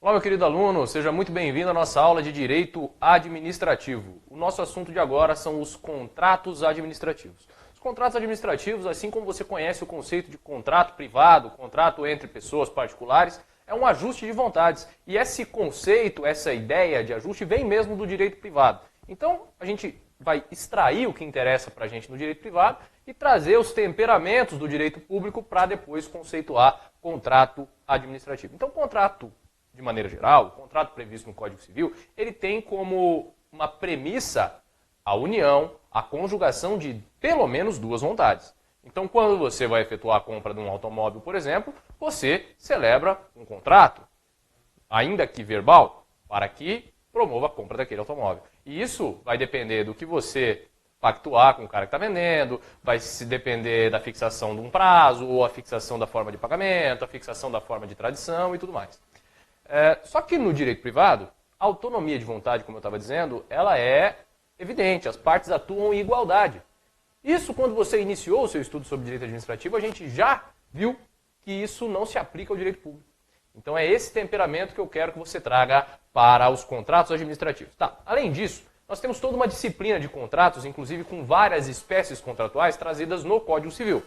Olá, meu querido aluno, seja muito bem-vindo à nossa aula de Direito Administrativo. O nosso assunto de agora são os contratos administrativos. Os contratos administrativos, assim como você conhece o conceito de contrato privado, contrato entre pessoas particulares, é um ajuste de vontades. E esse conceito, essa ideia de ajuste vem mesmo do direito privado. Então, a gente vai extrair o que interessa para a gente no direito privado e trazer os temperamentos do direito público para depois conceituar contrato administrativo. Então, contrato, de maneira geral, o contrato previsto no Código Civil, ele tem como uma premissa a união, a conjugação de pelo menos duas vontades. Então, quando você vai efetuar a compra de um automóvel, por exemplo, você celebra um contrato, ainda que verbal, para que promova a compra daquele automóvel. E isso vai depender do que você pactuar com o cara que está vendendo, vai se depender da fixação de um prazo, ou a fixação da forma de pagamento, a fixação da forma de tradição e tudo mais. Só que no direito privado, a autonomia de vontade, como eu estava dizendo, ela é evidente, as partes atuam em igualdade. Isso, quando você iniciou o seu estudo sobre direito administrativo, a gente já viu que isso não se aplica ao direito público. Então é esse temperamento que eu quero que você traga para os contratos administrativos. Tá. Além disso, nós temos toda uma disciplina de contratos, inclusive com várias espécies contratuais trazidas no Código Civil.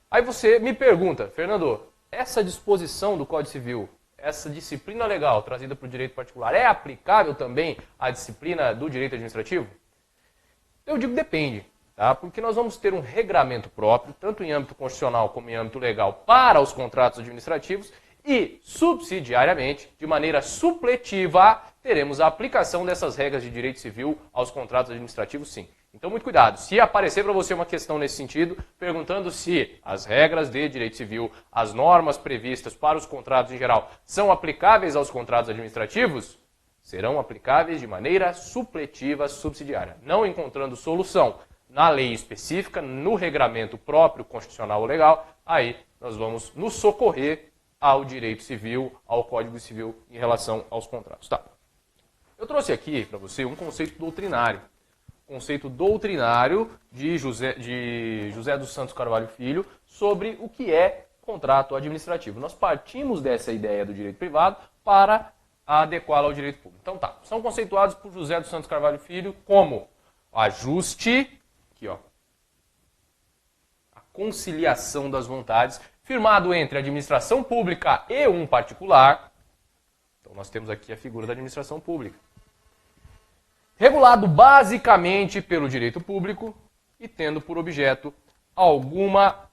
Aí você me pergunta, Fernando, essa disposição do Código Civil, essa disciplina legal trazida para o direito particular, é aplicável também à disciplina do direito administrativo? Eu digo depende, tá? Porque nós vamos ter um regramento próprio, tanto em âmbito constitucional como em âmbito legal, para os contratos administrativos e, subsidiariamente, de maneira supletiva, teremos a aplicação dessas regras de direito civil aos contratos administrativos, sim. Então, muito cuidado. Se aparecer para você uma questão nesse sentido, perguntando se as regras de direito civil, as normas previstas para os contratos em geral, são aplicáveis aos contratos administrativos, serão aplicáveis de maneira supletiva subsidiária. Não encontrando solução na lei específica, no regramento próprio, constitucional ou legal, aí nós vamos nos socorrer ao direito civil, ao Código Civil em relação aos contratos. Tá. Eu trouxe aqui para você um conceito doutrinário. Conceito doutrinário de José dos Santos Carvalho Filho sobre o que é contrato administrativo. Nós partimos dessa ideia do direito privado para adequá-la ao direito público. Então tá, são conceituados por José dos Santos Carvalho Filho como ajuste, aqui ó, a conciliação das vontades, firmado entre a administração pública e um particular. Então nós temos aqui a figura da administração pública. Regulado basicamente pelo direito público e tendo por objeto uma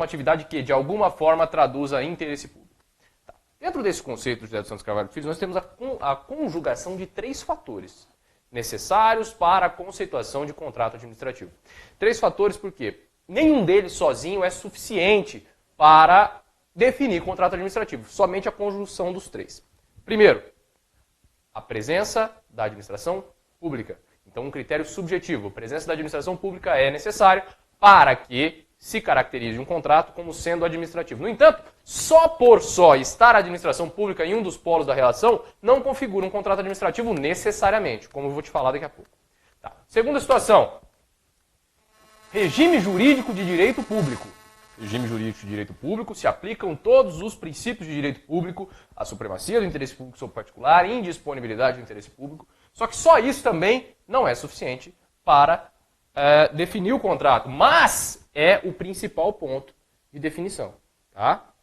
atividade que de alguma forma traduza interesse público. Tá. Dentro desse conceito de José dos Santos Carvalho Filho, nós temos a conjugação de três fatores necessários para a conceituação de contrato administrativo. Três fatores porque nenhum deles sozinho é suficiente para definir contrato administrativo, somente a conjunção dos três. Primeiro, a presença da administração pública. Então, um critério subjetivo. A presença da administração pública é necessário para que se caracterize um contrato como sendo administrativo. No entanto, só por estar a administração pública em um dos polos da relação não configura um contrato administrativo necessariamente, como eu vou te falar daqui a pouco. Tá. Segunda situação. Regime jurídico de direito público. Regime jurídico de direito público, se aplicam todos os princípios de direito público, a supremacia do interesse público sobre o particular, indisponibilidade do interesse público. Só que só isso também não é suficiente para definir o contrato, mas é o principal ponto de definição. Tá?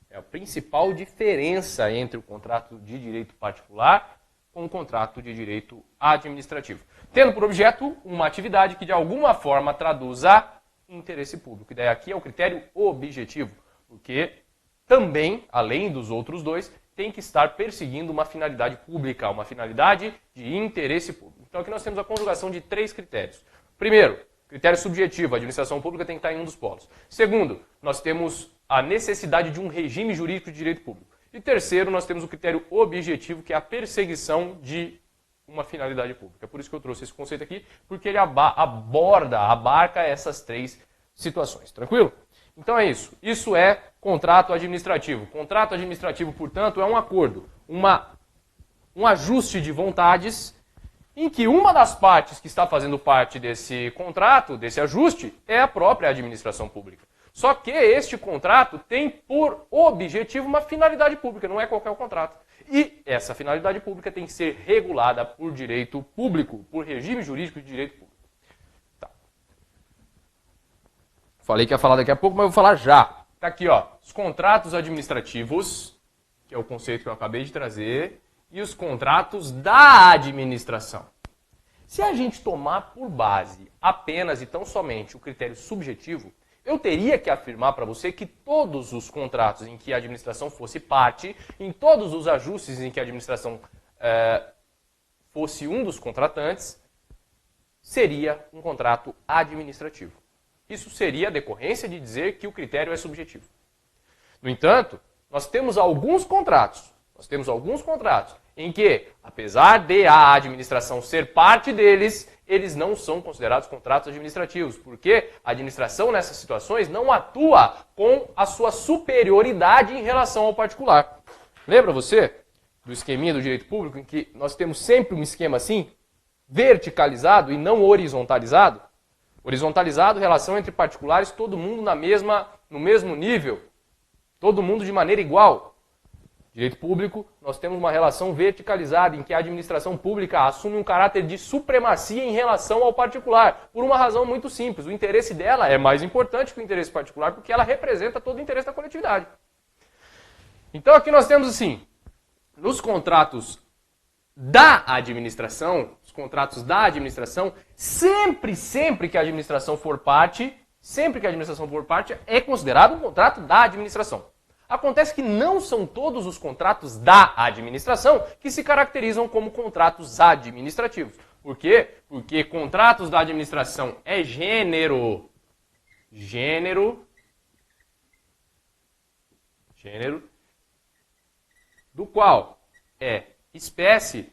É a principal diferença entre o contrato de direito particular com o contrato de direito administrativo. Tendo por objeto uma atividade que de alguma forma traduza interesse público. E daí aqui é o critério objetivo, porque também, além dos outros dois, tem que estar perseguindo uma finalidade pública, uma finalidade de interesse público. Então aqui nós temos a conjugação de três critérios. Primeiro, critério subjetivo, a administração pública tem que estar em um dos polos. Segundo, nós temos a necessidade de um regime jurídico de direito público. E terceiro, nós temos o critério objetivo, que é a perseguição de uma finalidade pública. Por isso que eu trouxe esse conceito aqui, porque ele abarca essas três situações. Tranquilo? Então é isso. Isso é contrato administrativo. Contrato administrativo, portanto, é um acordo, um ajuste de vontades em que uma das partes que está fazendo parte desse contrato, desse ajuste, é a própria administração pública. Só que este contrato tem por objetivo uma finalidade pública, não é qualquer contrato. E essa finalidade pública tem que ser regulada por direito público, por regime jurídico de direito público. Tá. Falei que ia falar daqui a pouco, mas eu vou falar já. Tá aqui, ó, os contratos administrativos, que é o conceito que eu acabei de trazer, e os contratos da administração. Se a gente tomar por base apenas e tão somente o critério subjetivo, eu teria que afirmar para você que todos os contratos em que a administração fosse parte, em todos os ajustes em que a administração fosse um dos contratantes, seria um contrato administrativo. Isso seria a decorrência de dizer que o critério é subjetivo. No entanto, nós temos alguns contratos em que, apesar de a administração ser parte deles, eles não são considerados contratos administrativos, porque a administração nessas situações não atua com a sua superioridade em relação ao particular. Lembra você do esqueminha do direito público em que nós temos sempre um esquema assim, verticalizado e não horizontalizado? Horizontalizado, relação entre particulares, todo mundo no mesmo nível, todo mundo de maneira igual. Direito público, nós temos uma relação verticalizada em que a administração pública assume um caráter de supremacia em relação ao particular, por uma razão muito simples. O interesse dela é mais importante que o interesse particular, porque ela representa todo o interesse da coletividade. Então aqui nós temos assim, nos contratos da administração, sempre que a administração for parte, é considerado um contrato da administração. Acontece que não são todos os contratos da administração que se caracterizam como contratos administrativos. Por quê? Porque contratos da administração é gênero do qual é espécie,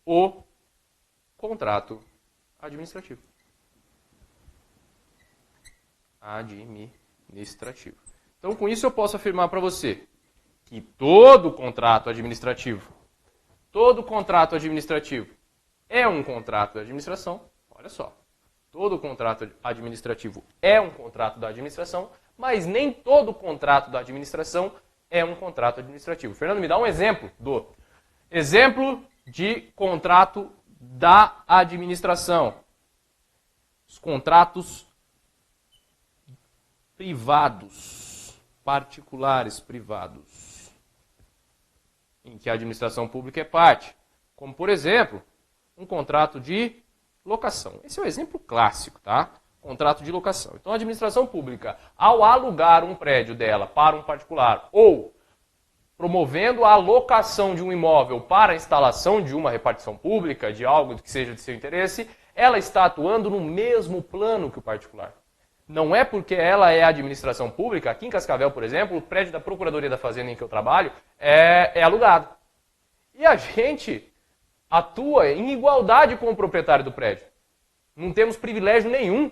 o contrato administrativo. Então, com isso eu posso afirmar para você que todo contrato administrativo é um contrato da administração. Olha só, todo contrato administrativo é um contrato da administração, mas nem todo contrato da administração é um contrato administrativo. Fernando, me dá um exemplo de contrato da administração. Os contratos particulares privados, em que a administração pública é parte. Como, por exemplo, um contrato de locação. Esse é o exemplo clássico, tá? Contrato de locação. Então, a administração pública, ao alugar um prédio dela para um particular ou promovendo a locação de um imóvel para a instalação de uma repartição pública, de algo que seja de seu interesse, ela está atuando no mesmo plano que o particular. Não é porque ela é administração pública, aqui em Cascavel, por exemplo, o prédio da Procuradoria da Fazenda em que eu trabalho é alugado. E a gente atua em igualdade com o proprietário do prédio. Não temos privilégio nenhum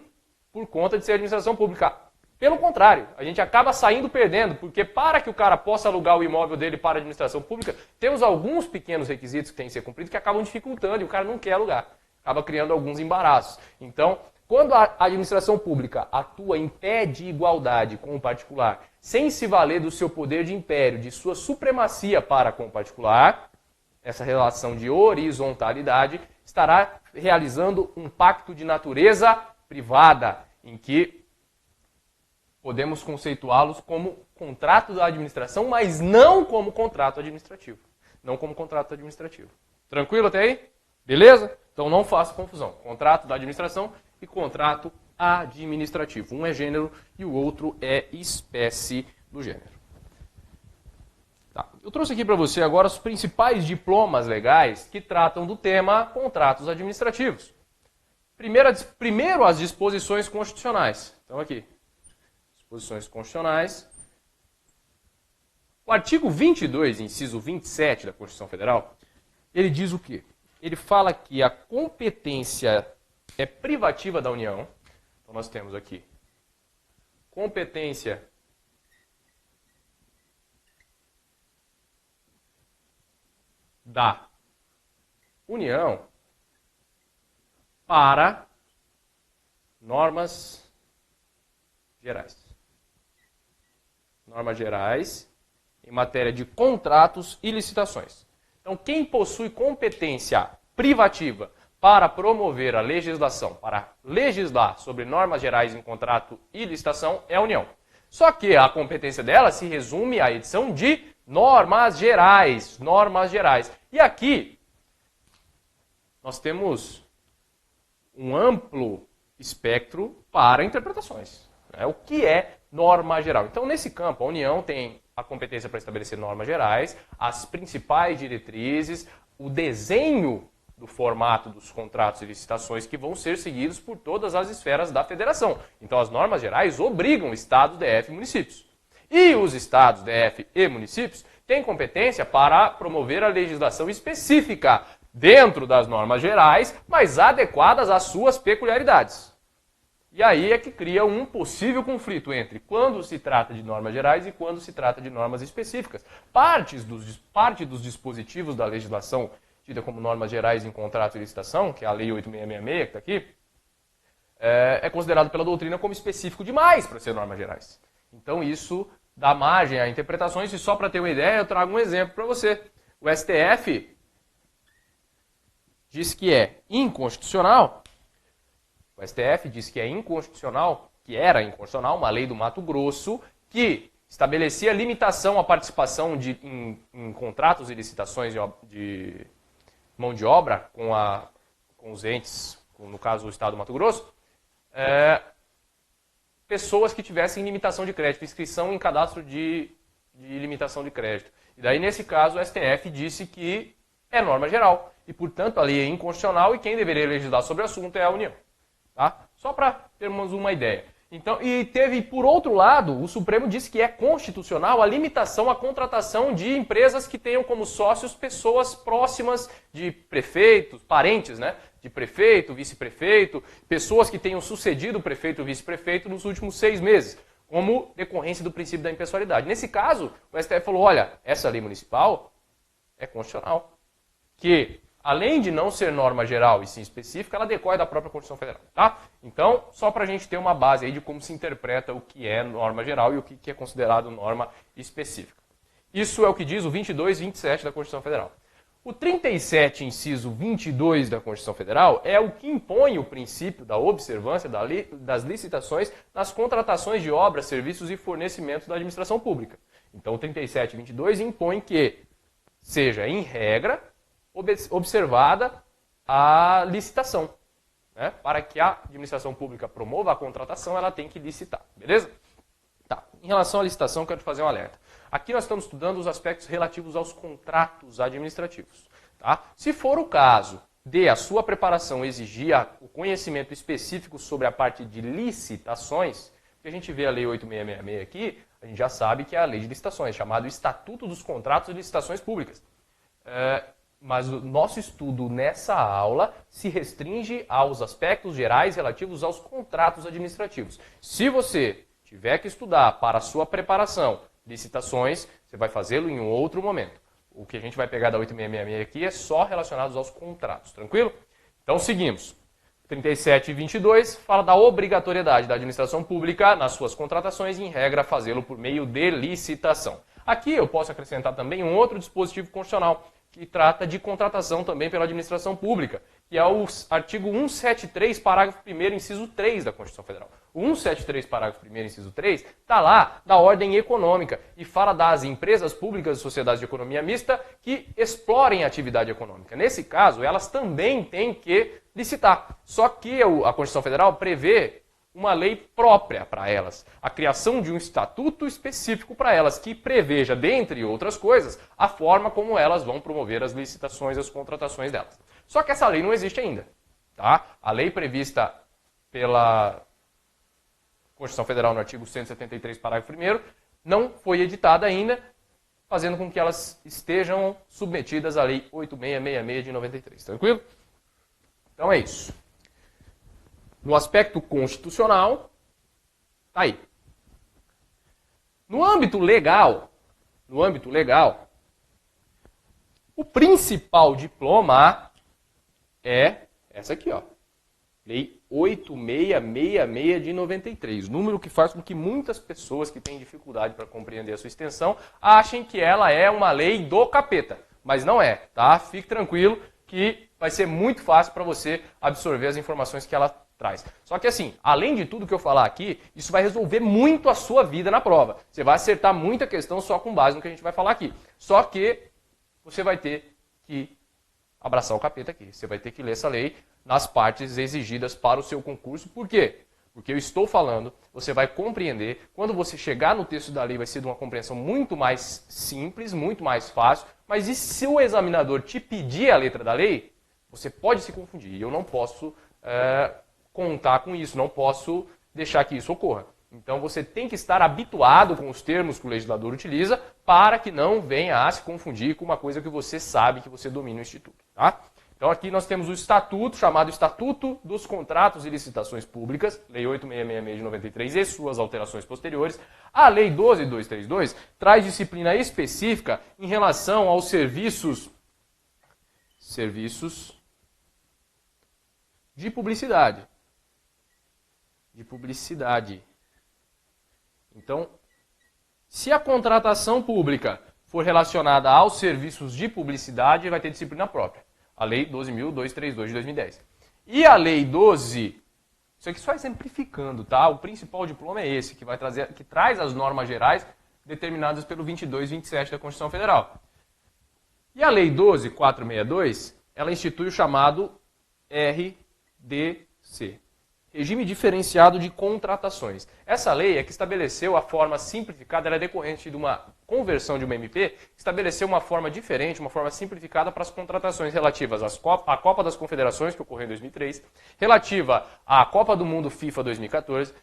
por conta de ser administração pública. Pelo contrário, a gente acaba saindo perdendo, porque para que o cara possa alugar o imóvel dele para a administração pública, temos alguns pequenos requisitos que têm que ser cumpridos que acabam dificultando e o cara não quer alugar. Acaba criando alguns embaraços. Então, quando a administração pública atua em pé de igualdade com o particular, sem se valer do seu poder de império, de sua supremacia para com o particular, essa relação de horizontalidade estará realizando um pacto de natureza privada, em que podemos conceituá-los como contrato da administração, mas não como contrato administrativo. Não como contrato administrativo. Tranquilo até aí? Beleza? Então não faça confusão. Contrato da administração e contrato administrativo. Um é gênero e o outro é espécie do gênero. Tá. Eu trouxe aqui para você agora os principais diplomas legais que tratam do tema contratos administrativos. Primeiro as disposições constitucionais. Então aqui, disposições constitucionais. O artigo 22, inciso 27 da Constituição Federal, ele diz o quê? Ele fala que a competência é privativa da União. Então nós temos aqui competência da União para normas gerais. Normas gerais em matéria de contratos e licitações. Então, quem possui competência privativa para promover a legislação, para legislar sobre normas gerais em contrato e licitação, é a União. Só que a competência dela se resume à edição de normas gerais. Normas gerais. E aqui, nós temos um amplo espectro para interpretações. O que é norma geral? Então, nesse campo, a União tem a competência para estabelecer normas gerais, as principais diretrizes, o desenho do formato dos contratos e licitações que vão ser seguidos por todas as esferas da federação. Então, as normas gerais obrigam estados, DF e municípios. E os estados, DF e municípios têm competência para promover a legislação específica dentro das normas gerais, mas adequadas às suas peculiaridades. E aí é que cria um possível conflito entre quando se trata de normas gerais e quando se trata de normas específicas. Parte dos dispositivos da legislação tida como normas gerais em contrato e licitação, que é a Lei 8666, que está aqui, é considerado pela doutrina como específico demais para ser normas gerais. Então isso dá margem a interpretações, e só para ter uma ideia, eu trago um exemplo para você. O STF diz que é inconstitucional. O STF diz que é inconstitucional, que era inconstitucional, uma lei do Mato Grosso, que estabelecia limitação à participação em contratos e licitações de mão de obra com os entes, no caso o Estado do Mato Grosso, pessoas que tivessem limitação de crédito, inscrição em cadastro de limitação de crédito. E daí, nesse caso, o STF disse que é norma geral. E, portanto, a lei é inconstitucional e quem deveria legislar sobre o assunto é a União. Tá? Só para termos uma ideia. Então, e teve, por outro lado, o Supremo disse que é constitucional a limitação à contratação de empresas que tenham como sócios pessoas próximas de prefeitos, parentes, né? De prefeito, vice-prefeito, pessoas que tenham sucedido o prefeito ou vice-prefeito nos últimos 6 meses, como decorrência do princípio da impessoalidade. Nesse caso, o STF falou, olha, essa lei municipal é constitucional, que além de não ser norma geral e sim específica, ela decorre da própria Constituição Federal. Tá? Então, só para a gente ter uma base aí de como se interpreta o que é norma geral e o que é considerado norma específica. Isso é o que diz o 22 e 27 da Constituição Federal. O 37, inciso 22 da Constituição Federal é o que impõe o princípio da observância das licitações nas contratações de obras, serviços e fornecimentos da administração pública. Então, o 37 e 22 impõe que seja, em regra, observada a licitação. Né? Para que a administração pública promova a contratação, ela tem que licitar. Beleza? Tá. Em relação à licitação, quero te fazer um alerta. Aqui nós estamos estudando os aspectos relativos aos contratos administrativos. Tá? Se for o caso de a sua preparação exigir o conhecimento específico sobre a parte de licitações, que a gente vê a Lei 8666 aqui, a gente já sabe que é a Lei de Licitações, chamado Estatuto dos Contratos de Licitações Públicas. Mas o nosso estudo nessa aula se restringe aos aspectos gerais relativos aos contratos administrativos. Se você tiver que estudar para a sua preparação licitações, você vai fazê-lo em um outro momento. O que a gente vai pegar da 8666 aqui é só relacionados aos contratos, tranquilo? Então seguimos. 37 e 22 fala da obrigatoriedade da administração pública nas suas contratações e, em regra, fazê-lo por meio de licitação. Aqui eu posso acrescentar também um outro dispositivo constitucional que trata de contratação também pela administração pública, que é o artigo 173, parágrafo 1º, inciso 3 da Constituição Federal. O 173, parágrafo 1º, inciso 3, está lá da ordem econômica e fala das empresas públicas e sociedades de economia mista que explorem a atividade econômica. Nesse caso, elas também têm que licitar. Só que a Constituição Federal prevê uma lei própria para elas, a criação de um estatuto específico para elas, que preveja, dentre outras coisas, a forma como elas vão promover as licitações e as contratações delas. Só que essa lei não existe ainda. Tá? A lei prevista pela Constituição Federal no artigo 173, parágrafo 1º, não foi editada ainda, fazendo com que elas estejam submetidas à Lei 8666 de 93. Tranquilo? Então é isso. No aspecto constitucional, tá aí. No âmbito legal, o principal diploma é essa aqui, ó. Lei 8666 de 93, número que faz com que muitas pessoas que têm dificuldade para compreender a sua extensão achem que ela é uma lei do capeta, mas não é, tá? Fique tranquilo que vai ser muito fácil para você absorver as informações que ela traz. Só que assim, além de tudo que eu falar aqui, isso vai resolver muito a sua vida na prova. Você vai acertar muita questão só com base no que a gente vai falar aqui. Só que você vai ter que abraçar o capeta aqui. Você vai ter que ler essa lei nas partes exigidas para o seu concurso. Por quê? Porque eu estou falando, você vai compreender, quando você chegar no texto da lei vai ser de uma compreensão muito mais simples, muito mais fácil, mas e se o examinador te pedir a letra da lei, você pode se confundir. E eu não posso contar com isso, não posso deixar que isso ocorra. Então você tem que estar habituado com os termos que o legislador utiliza para que não venha a se confundir com uma coisa que você sabe, que você domina no Instituto. Tá? Então aqui nós temos o estatuto, chamado Estatuto dos Contratos e Licitações Públicas, Lei 8666 de 93 e suas alterações posteriores. A Lei 12232 traz disciplina específica em relação aos serviços de publicidade. Então, se a contratação pública for relacionada aos serviços de publicidade, vai ter disciplina própria. A Lei 12.232 de 2010. E a Lei 12, isso aqui só exemplificando, tá? O principal diploma é esse, que traz as normas gerais determinadas pelo 22 e 27 da Constituição Federal. E a Lei 12.462, ela institui o chamado RDC, Regime Diferenciado de Contratações. Essa lei é que estabeleceu a forma simplificada, ela é decorrente de uma conversão de uma MP, estabeleceu uma forma diferente, uma forma simplificada para as contratações relativas à Copa das Confederações, que ocorreu em 2003, relativa à Copa do Mundo FIFA 2014,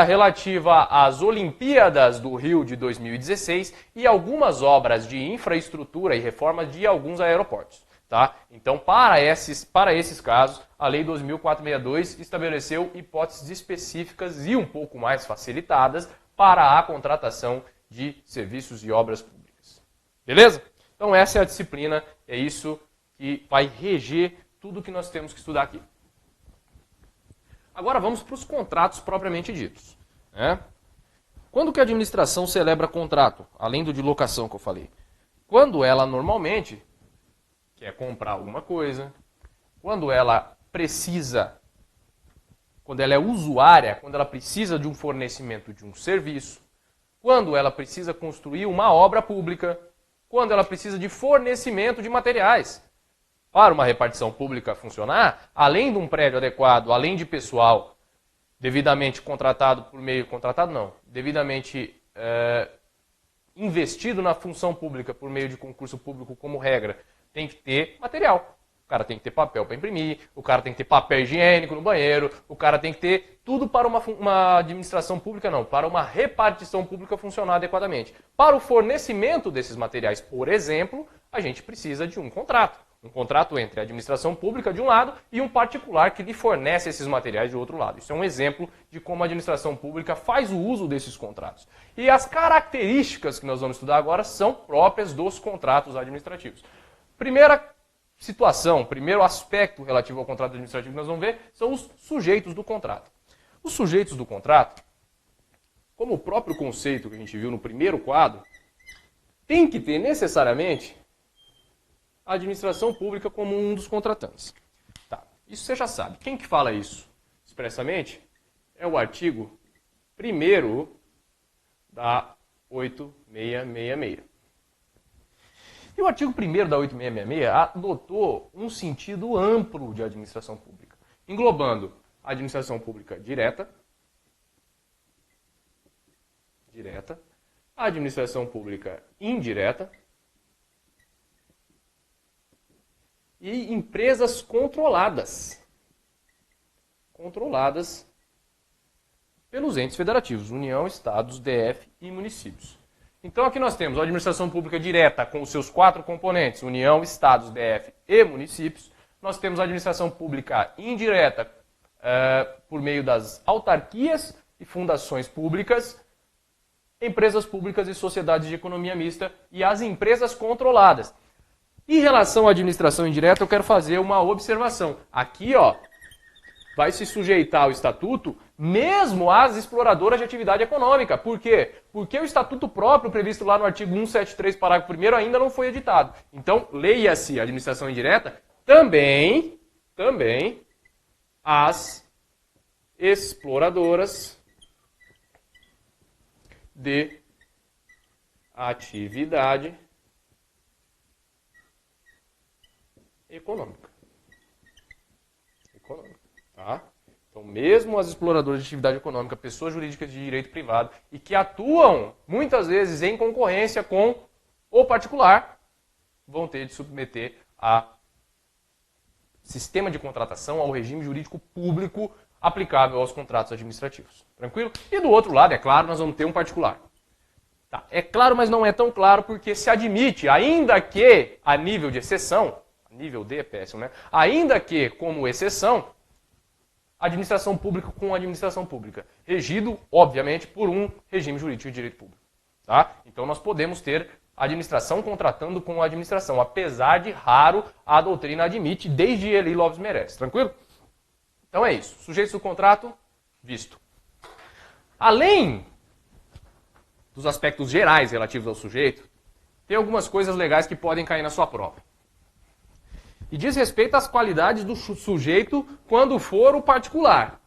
relativa às Olimpíadas do Rio de 2016 e algumas obras de infraestrutura e reforma de alguns aeroportos. Tá? Então, para esses casos, a Lei 12.462 estabeleceu hipóteses específicas e um pouco mais facilitadas para a contratação de serviços e obras públicas. Beleza? Então, essa é a disciplina, é isso que vai reger tudo que nós temos que estudar aqui. Agora, vamos para os contratos propriamente ditos. Né? Quando que a administração celebra contrato, além do de locação que eu falei? Quando ela normalmente quer comprar alguma coisa, quando ela é usuária, quando ela precisa de um fornecimento de um serviço, quando ela precisa construir uma obra pública, quando ela precisa de fornecimento de materiais. Para uma repartição pública funcionar, além de um prédio adequado, além de pessoal devidamente devidamente investido na função pública por meio de concurso público como regra, tem que ter material. O cara tem que ter papel para imprimir, o cara tem que ter papel higiênico no banheiro, o cara tem que ter tudo para uma administração pública, não, para uma repartição pública funcionar adequadamente. Para o fornecimento desses materiais, por exemplo, a gente precisa de um contrato. Um contrato entre a administração pública de um lado e um particular que lhe fornece esses materiais de outro lado. Isso é um exemplo de como a administração pública faz o uso desses contratos. E as características que nós vamos estudar agora são próprias dos contratos administrativos. Primeira situação, primeiro aspecto relativo ao contrato administrativo que nós vamos ver são os sujeitos do contrato. Os sujeitos do contrato, como o próprio conceito que a gente viu no primeiro quadro, tem que ter necessariamente a administração pública como um dos contratantes. Tá, isso você já sabe. Quem que fala isso expressamente é o artigo 1º da 8666. E o artigo 1º da 8666 adotou um sentido amplo de administração pública, englobando a administração pública direta, a administração pública indireta e empresas controladas pelos entes federativos, União, Estados, DF e municípios. Então aqui nós temos a administração pública direta com os seus 4 componentes, União, Estados, DF e municípios. Nós temos a administração pública indireta por meio das autarquias e fundações públicas, empresas públicas e sociedades de economia mista e as empresas controladas. Em relação à administração indireta, eu quero fazer uma observação. Aqui, ó, vai se sujeitar ao estatuto mesmo às exploradoras de atividade econômica. Por quê? Porque o estatuto próprio previsto lá no artigo 173, parágrafo 1º, ainda não foi editado. Então, leia-se a administração indireta também as exploradoras de atividade econômica. Tá? Então, mesmo as exploradoras de atividade econômica, pessoas jurídicas de direito privado e que atuam muitas vezes em concorrência com o particular, vão ter de submeter a sistema de contratação, ao regime jurídico público aplicável aos contratos administrativos. Tranquilo? E do outro lado, é claro, nós vamos ter um particular. Tá. É claro, mas não é tão claro, porque se admite, ainda que a nível de exceção, nível D é péssimo, né? Ainda que, como exceção, administração pública com administração pública, regido, obviamente, por um regime jurídico de direito público. Tá? Então, nós podemos ter administração contratando com administração, apesar de raro a doutrina admite, desde Eli Loves merece. Tranquilo? Então é isso. Sujeitos do contrato, visto. Além dos aspectos gerais relativos ao sujeito, tem algumas coisas legais que podem cair na sua prova. E diz respeito às qualidades do sujeito quando for o particular.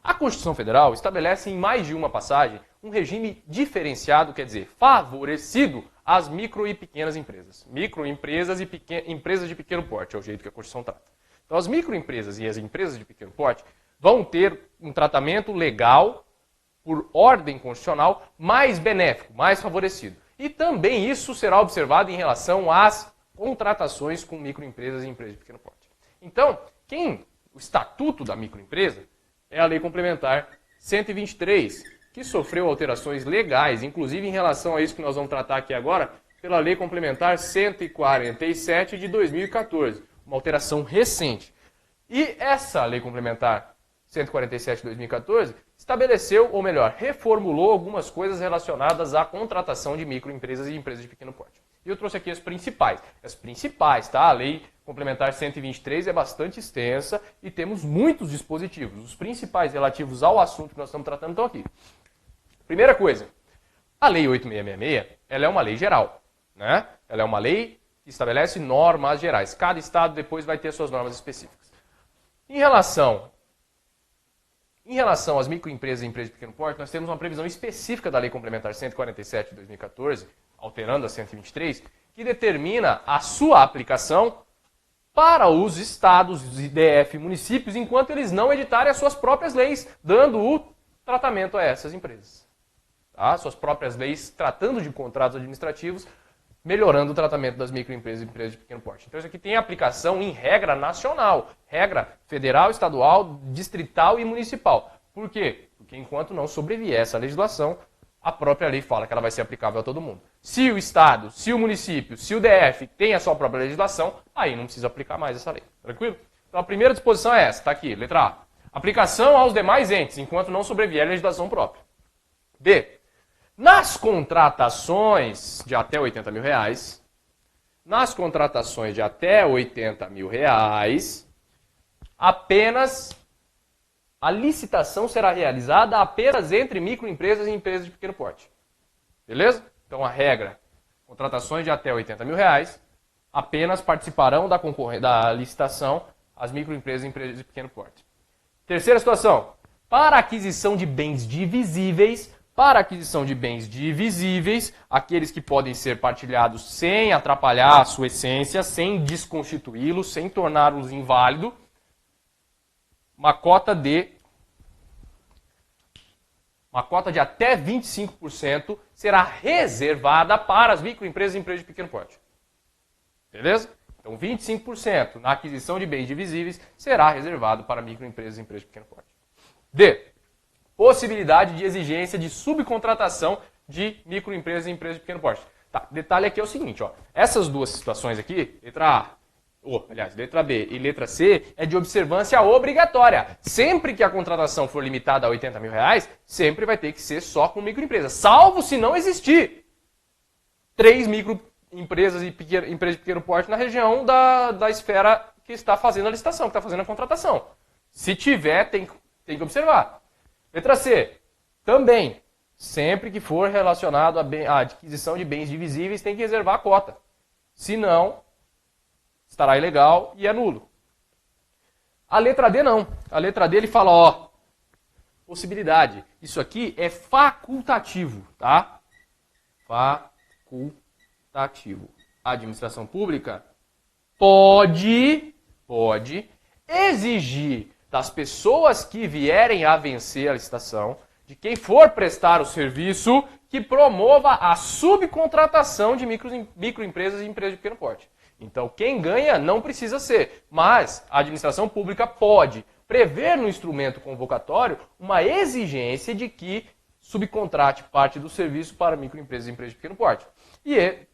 A Constituição Federal estabelece em mais de uma passagem um regime diferenciado, quer dizer, favorecido às micro e pequenas empresas. Microempresas e empresas de pequeno porte, é o jeito que a Constituição trata. Então, as microempresas e as empresas de pequeno porte vão ter um tratamento legal, por ordem constitucional, mais benéfico, mais favorecido. E também isso será observado em relação às contratações com microempresas e empresas de pequeno porte. Então, o estatuto da microempresa é a Lei Complementar 123, que sofreu alterações legais, inclusive em relação a isso que nós vamos tratar aqui agora, pela Lei Complementar 147 de 2014, uma alteração recente. E essa Lei Complementar 147 de 2014 estabeleceu, ou melhor, reformulou algumas coisas relacionadas à contratação de microempresas e empresas de pequeno porte. E eu trouxe aqui as principais. As principais, tá? A Lei Complementar 123 é bastante extensa e temos muitos dispositivos. Os principais relativos ao assunto que nós estamos tratando estão aqui. Primeira coisa, a Lei 8666, ela é uma lei geral, né? Ela é uma lei que estabelece normas gerais. Cada estado depois vai ter suas normas específicas. Em relação às microempresas e empresas de pequeno porte, nós temos uma previsão específica da Lei Complementar 147 de 2014, alterando a 123, que determina a sua aplicação para os estados, os IDF, municípios, enquanto eles não editarem as suas próprias leis, dando o tratamento a essas empresas. Tá? Suas próprias leis tratando de contratos administrativos, melhorando o tratamento das microempresas e empresas de pequeno porte. Então isso aqui tem aplicação em regra nacional, regra federal, estadual, distrital e municipal. Por quê? Porque enquanto não sobrevier essa legislação, a própria lei fala que ela vai ser aplicável a todo mundo. Se o Estado, se o município, se o DF tem a sua própria legislação, aí não precisa aplicar mais essa lei. Tranquilo? Então a primeira disposição é essa, está aqui, letra A. Aplicação aos demais entes, enquanto não sobrevier a legislação própria. B. Nas contratações de até R$80 mil, apenas a licitação será realizada apenas entre microempresas e empresas de pequeno porte. Beleza? Então a regra, contratações de até R$80 mil, apenas participarão da licitação as microempresas e empresas de pequeno porte. Terceira situação, para aquisição de bens divisíveis, aqueles que podem ser partilhados sem atrapalhar a sua essência, sem desconstituí-los, sem torná-los inválido, uma cota de até 25% será reservada para as microempresas e empresas de pequeno porte. Beleza? Então 25% na aquisição de bens divisíveis será reservado para microempresas e empresas de pequeno porte. D. Possibilidade de exigência de subcontratação de microempresas e empresas de pequeno porte. Tá, detalhe aqui é o seguinte, ó, essas duas situações aqui, letra B e letra C, é de observância obrigatória. Sempre que a contratação for limitada a R$80 mil, sempre vai ter que ser só com microempresa, salvo se não existir 3 microempresas e empresas de pequeno porte na região da esfera que está fazendo a licitação, que está fazendo a contratação. Se tiver, tem que observar. Letra C. Também, sempre que for relacionado à adquisição de bens divisíveis, tem que reservar a cota. Se não, estará ilegal e é nulo. A letra D não. A letra D ele fala, ó, possibilidade. Isso aqui é facultativo, tá? Facultativo. A administração pública pode exigir das pessoas que vierem a vencer a licitação, de quem for prestar o serviço, que promova a subcontratação de microempresas e empresas de pequeno porte. Então, quem ganha não precisa ser, mas a administração pública pode prever no instrumento convocatório uma exigência de que subcontrate parte do serviço para microempresas e empresas de pequeno porte. E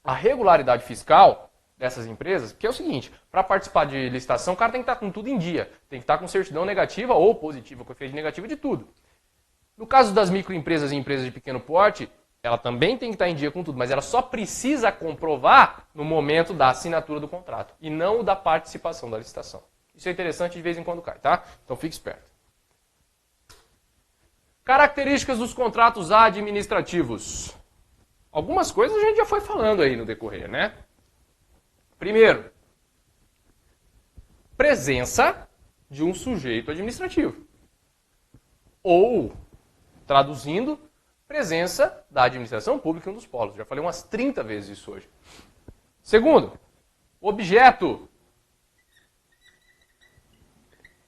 a regularidade fiscal dessas empresas, que é o seguinte, para participar de licitação, o cara tem que estar com tudo em dia, tem que estar com certidão negativa ou positiva, com efeito negativo de tudo. No caso das microempresas e empresas de pequeno porte, ela também tem que estar em dia com tudo, mas ela só precisa comprovar no momento da assinatura do contrato e não da participação da licitação. Isso é interessante, de vez em quando cai, tá? Então fique esperto. Características dos contratos administrativos. Algumas coisas a gente já foi falando aí no decorrer, né? Primeiro, presença de um sujeito administrativo. Ou, traduzindo, presença da administração pública em um dos polos. Já falei umas 30 vezes isso hoje. Segundo, objeto.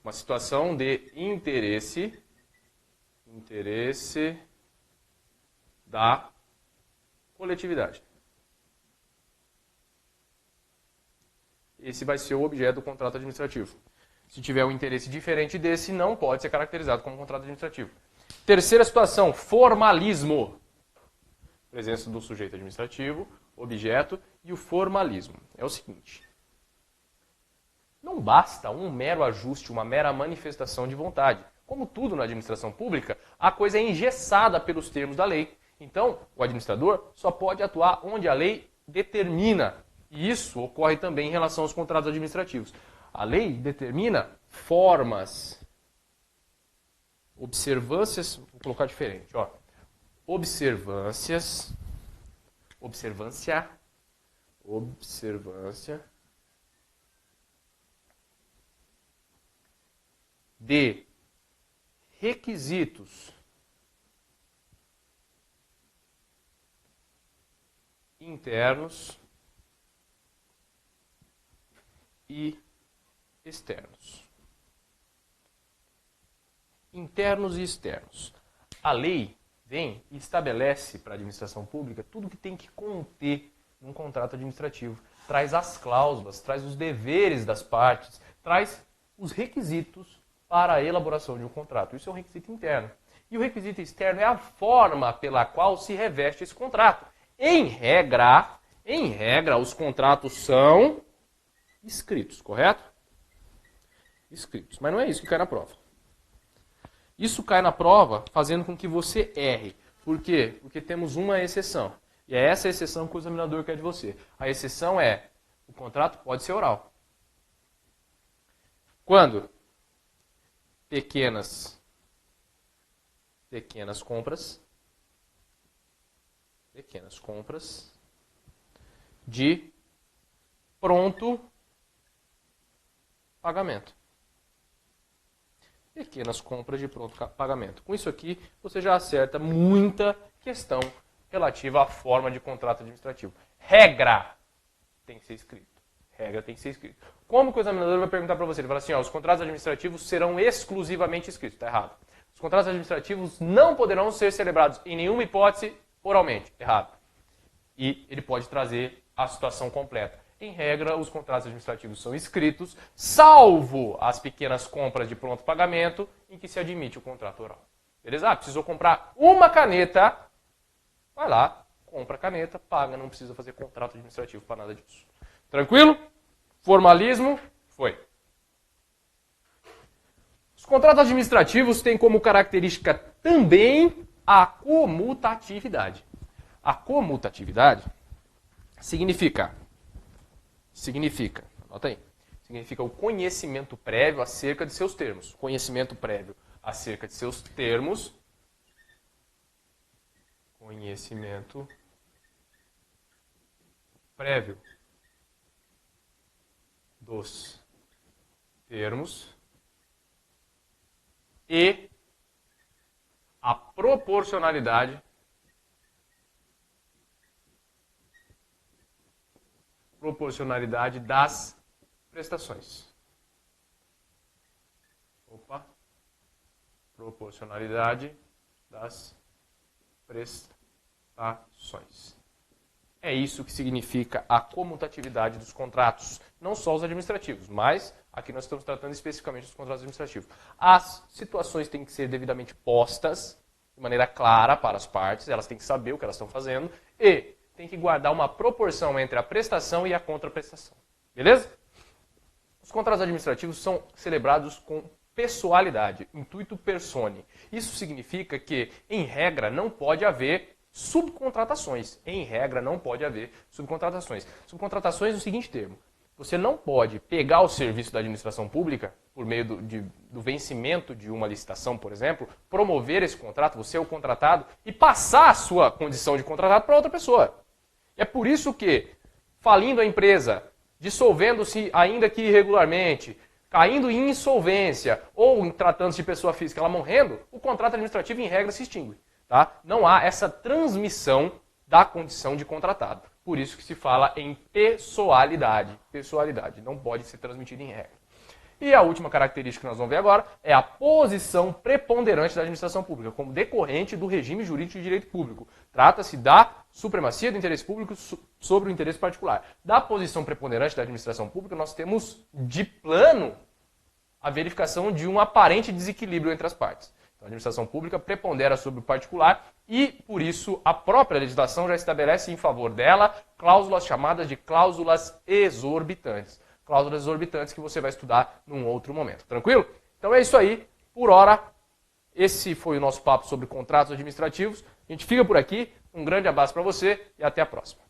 Uma situação de interesse da coletividade. Esse vai ser o objeto do contrato administrativo. Se tiver um interesse diferente desse, não pode ser caracterizado como contrato administrativo. Terceira situação, formalismo. Presença do sujeito administrativo, objeto e o formalismo. É o seguinte. Não basta um mero ajuste, uma mera manifestação de vontade. Como tudo na administração pública, a coisa é engessada pelos termos da lei. Então, o administrador só pode atuar onde a lei determina. E isso ocorre também em relação aos contratos administrativos. A lei determina formas, observâncias, vou colocar diferente, ó. Observância de requisitos internos e externos. Internos e externos. A lei vem e estabelece para a administração pública tudo que tem que conter num contrato administrativo. Traz as cláusulas, traz os deveres das partes, traz os requisitos para a elaboração de um contrato. Isso é um requisito interno. E o requisito externo é a forma pela qual se reveste esse contrato. Em regra, os contratos são escritos, correto? Escritos. Mas não é isso que cai na prova. Isso cai na prova fazendo com que você erre. Por quê? Porque temos uma exceção. E é essa exceção que o examinador quer de você. A exceção é, o contrato pode ser oral. Quando? Pequenas compras de pronto pagamento. Pequenas compras de pronto pagamento. Com isso aqui, você já acerta muita questão relativa à forma de contrato administrativo. Regra tem que ser escrito. Como que o examinador vai perguntar para você? Ele fala assim, ó, os contratos administrativos serão exclusivamente escritos. Está errado. Os contratos administrativos não poderão ser celebrados em nenhuma hipótese oralmente. Errado. E ele pode trazer a situação completa. Em regra, os contratos administrativos são escritos, salvo as pequenas compras de pronto pagamento, em que se admite o contrato oral. Beleza? Precisou comprar uma caneta, vai lá, compra a caneta, paga, não precisa fazer contrato administrativo para nada disso. Tranquilo? Formalismo? Foi. Os contratos administrativos têm como característica também a comutatividade. A comutatividade significa, anota aí, significa o conhecimento prévio acerca de seus termos. Conhecimento prévio acerca de seus termos. Conhecimento prévio dos termos e a proporcionalidade das prestações. Proporcionalidade das prestações. É isso que significa a comutatividade dos contratos, não só os administrativos, mas aqui nós estamos tratando especificamente dos contratos administrativos. As situações têm que ser devidamente postas de maneira clara para as partes, elas têm que saber o que elas estão fazendo e tem que guardar uma proporção entre a prestação e a contraprestação. Beleza? Os contratos administrativos são celebrados com pessoalidade, intuito persone. Isso significa que, em regra, não pode haver subcontratações. Em regra, não pode haver subcontratações. Subcontratações no seguinte termo. Você não pode pegar o serviço da administração pública, por meio do vencimento de uma licitação, por exemplo, promover esse contrato, você é o contratado, e passar a sua condição de contratado para outra pessoa. É por isso que, falindo a empresa, dissolvendo-se ainda que irregularmente, caindo em insolvência, ou tratando-se de pessoa física, ela morrendo, o contrato administrativo, em regra, se extingue. Tá? Não há essa transmissão da condição de contratado. Por isso que se fala em pessoalidade. Pessoalidade, não pode ser transmitida em regra. E a última característica que nós vamos ver agora é a posição preponderante da administração pública, como decorrente do regime jurídico de direito público. Trata-se da supremacia do interesse público sobre o interesse particular. Da posição preponderante da administração pública, nós temos de plano a verificação de um aparente desequilíbrio entre as partes. Então, a administração pública prepondera sobre o particular e, por isso, a própria legislação já estabelece em favor dela cláusulas chamadas de cláusulas exorbitantes. Cláusulas exorbitantes que você vai estudar num outro momento. Tranquilo? Então é isso aí. Por hora, esse foi o nosso papo sobre contratos administrativos. A gente fica por aqui. Um grande abraço para você e até a próxima.